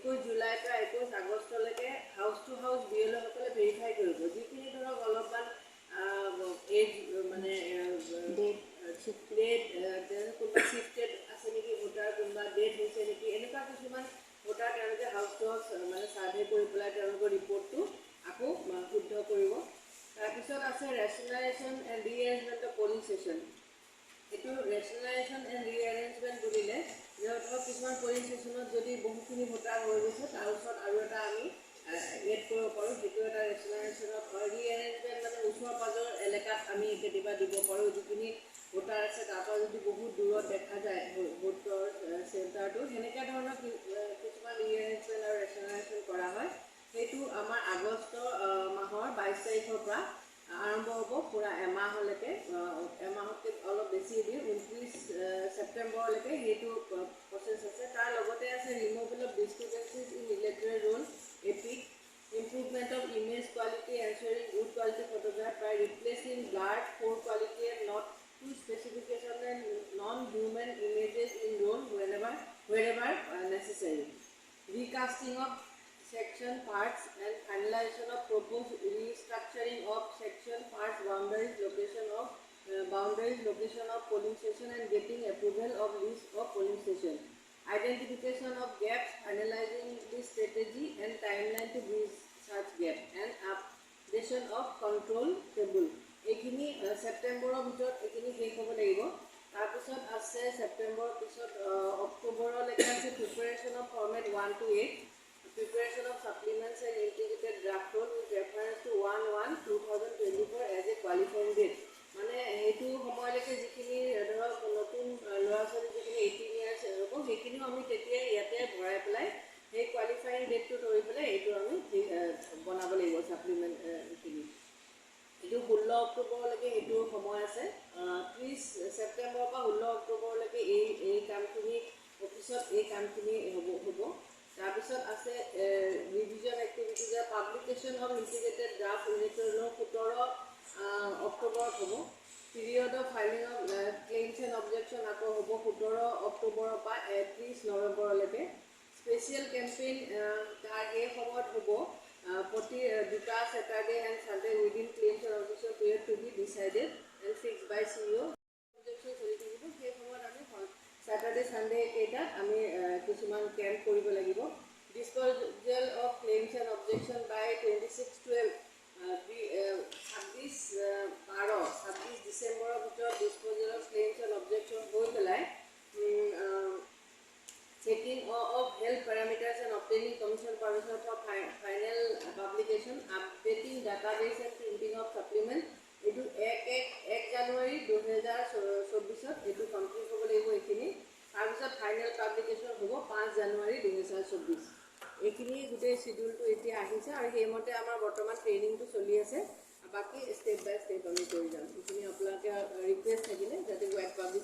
21 July পৰা 21 আগষ্টলৈকে house two house বিএলঅ'সকলে verify কৰিব যিখিনি ধৰক অলপমান এজ মানে ডেট কোনোবা শিফটেড আছে নেকি ভোটাৰ কোনোবা ডেট হৈছে নেকি এনেকুৱা কিছুমান ভোটাৰ তেওঁলোকে হাউচ টু হাউচ মানে ছাৰ্ভে কৰি পেলাই তেওঁলোকৰ ৰিপৰ্টটো আকৌ শুদ্ধ কৰিব। তাৰপিছত আছে ৰেচনেলাইজেশ্যন এণ্ড ৰিএৰেঞ্জমেণ্ট অফ পলিং ষ্টেচন। এইটো ৰেচনেলাইজেশ্যন এণ্ড ৰিএৰেঞ্জমেণ্ট বুলিলে ধৰক কিছুমান পলিং ষ্টেচনত যদি বহুখিনি ভোটাৰ হৈ গৈছে তাৰ ওচৰত আৰু এটা আমি এড কৰিব পাৰোঁ, সেইটো এটা ৰেচনেলাইজেশ্যন অফ ৰিএৰেঞ্জমেণ্ট মানে ওচৰ পাজৰ এলেকাত আমি কেতিয়াবা দিব পাৰোঁ। যিখিনি ভোটাৰ আছে তাৰ পৰা যদি বহুত দূৰত দেখা যায় ভোটৰ চেণ্টাৰটো সেনেকুৱা ধৰণৰ কিছুমান ৰিএৰেঞ্জমেণ্ট আৰু ৰেচনেলাইজেশ্যন কৰা হয়। সেইটো আমাৰ আগষ্ট মাহৰ 22 তাৰিখৰ পৰা আৰম্ভ হ'ব পুৰা এমাহলৈকে, এমাহতকৈ অলপ বেছি দিন 29 ছেপ্টেম্বৰলৈকে সেইটো প্ৰচেছ আছে। তাৰ লগতে আছে removal of discrepancies in electoral roll EPIC, improvement of image quality ensuring good quality photograph by replacing blurred poor quality and not to specification and non human images in roll wherever necessary, recasting of section parts and finalization of proposed restructuring of section parts boundaries location of polling station and getting approval of list of polling station, identification of gaps, finalizing the strategy and timeline to bridge such gap and updation of control table. এইখিনি ছেপ্টেম্বৰৰ ভিতৰত এইখিনি শেষ হ'ব লাগিব। তাৰপিছত আছে ছেপ্টেম্বৰৰ পিছত অক্টোবৰলৈকে আছে preparation of format 1 to 8, preparation of supplements and integrated draft roll with reference to 1/1/2024 as a qualifying date. মানে সেইটো সময়লৈকে যিখিনি ধৰক নতুন ল'ৰা ছোৱালী যিখিনি 18 years হ'ব সেইখিনিও আমি তেতিয়াই ইয়াতে ভৰাই পেলাই সেই কোৱালিফাইং ডেটটো ধৰি পেলাই এইটো আমি বনাব লাগিব ছাপ্লিমেণ্টখিনি। এইটো 16 অক্টোবৰলৈকে সেইটো সময় আছে। 30 ছেপ্টেম্বৰৰ পৰা 16 অক্টোবৰলৈকে এই কামখিনি অফিচত এই কামখিনি হ'ব। তাৰপিছত আছে revision activities publication of integrated draft ইউনিটৰ 17 অক্টোবৰত হ'ব। Period of filing of claims and objection আকৌ হ'ব 17 অক্টোবৰৰ পৰা 30 নৱেম্বৰলৈকে। স্পেচিয়েল কেম্পেইন তাৰ এই সময়ত হ'ব প্ৰতি দুটা Saturday and Sunday within claims and objection period to be decided and fixed by CEO। Objection চলি থাকিব সেই সময়ত আমি ছেটাৰডে ছানডে কেইটাত আমি কিছুমান কেম্প কৰিব লাগিব। Disposal of claims and objection by 26/12 26 ডিচেম্বৰৰ ভিতৰত disposal of claims and objection হৈ পেলাই checking of health parameters and obtaining commission permission for final publication updating database and printing of supplement. এইটো 1 জানুৱাৰী 2024 এইটো কমপ্লিট হ'ব লাগিব এইখিনি। তাৰপিছত ফাইনেল পাব্লিকেশ্যন হ'ব 5 জানুৱাৰী 2024। এইখিনি গোটেই চিডিউলটো এতিয়া আহিছে আৰু সেইমতে আমাৰ বৰ্তমান ট্ৰেইনিংটো চলি আছে। বাকী ষ্টেপ বাই ষ্টেপ আমি কৰি যাম। এইখিনি আপোনালোকে ৰিকুৱেষ্ট থাকিলে যাতে ৱেব পাব্লিছ